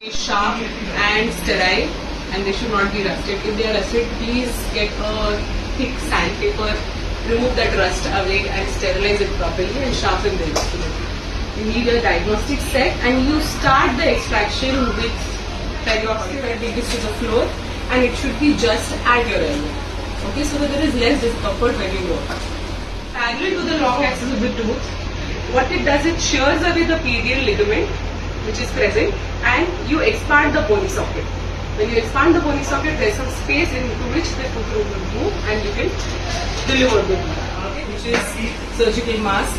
Sharp and sterile, and they should not be rusted. If they are rusted, please get a thick sandpaper, remove that rust away and sterilize it properly and sharpen the instrument. You need a diagnostic set and you start the extraction with periodicity where biggest to the floor, and it should be just at your elbow. Okay, so that there is less discomfort when you work. Parallel to the long axis of the tooth, what it does, it shears away the pedial ligament which is present, and you expand the bony socket. When you expand the bony socket, there is some space into which the tooth root will move and you can deliver the tooth, okay, which is surgical mask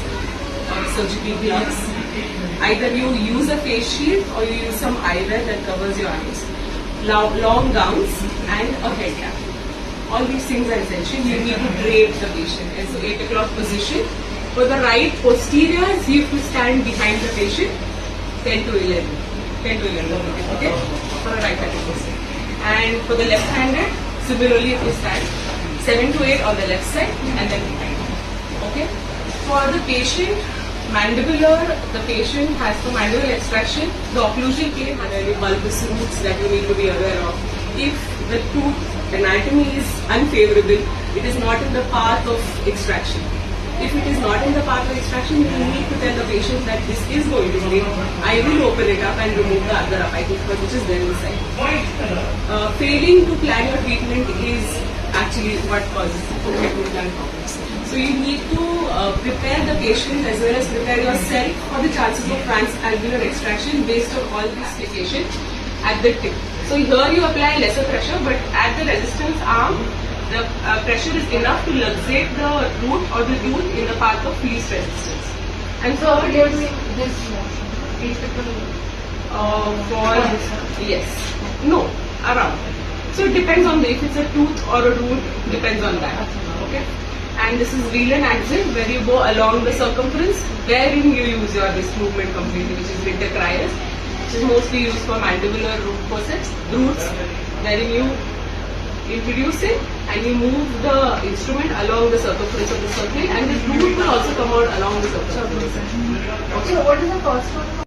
or surgical gloves. Either you use a face shield or you use some eyewear that covers your eyes. Long gowns and a head cap. All these things are essential. You need to drape the patient. And so 8 o'clock position. For the right posteriors, you have to stand behind the patient 10 to 11. 10 to 11, okay? For a right-handed person. And for the left-handed, similarly, you stand 7 to 8 on the left side and then behind. Okay? For the patient, mandibular, the patient has for mandibular extraction, the occlusal plane has any bulbous roots that you need to be aware of. If the tooth anatomy is unfavorable, it is not in the path of extraction. If it is not in the path of extraction, you need to tell the patient that this is going to be. I will open it up and remove the other apical fur which is there inside. Failing to plan your treatment is actually what causes implant problems. So you need to prepare the patient as well as prepare yourself for the chances of transalveolar extraction based on all this application at the tip. So here you apply lesser pressure, but at the resistance arm, the pressure is enough to luxate the root or the tooth in the path of least resistance. And so we are doing this motion. Yes. No, around. So it depends on if it's a tooth or a root, depends on that. Okay. And this is wheel and axle, where you go along the circumference, wherein you use your this movement completely, which is intercrius, which is mostly used for mandibular root forceps, roots, wherein you introduce it and you move the instrument along the circumference of the circle, and the root will also come out along the circumference. Okay. So what is the cost of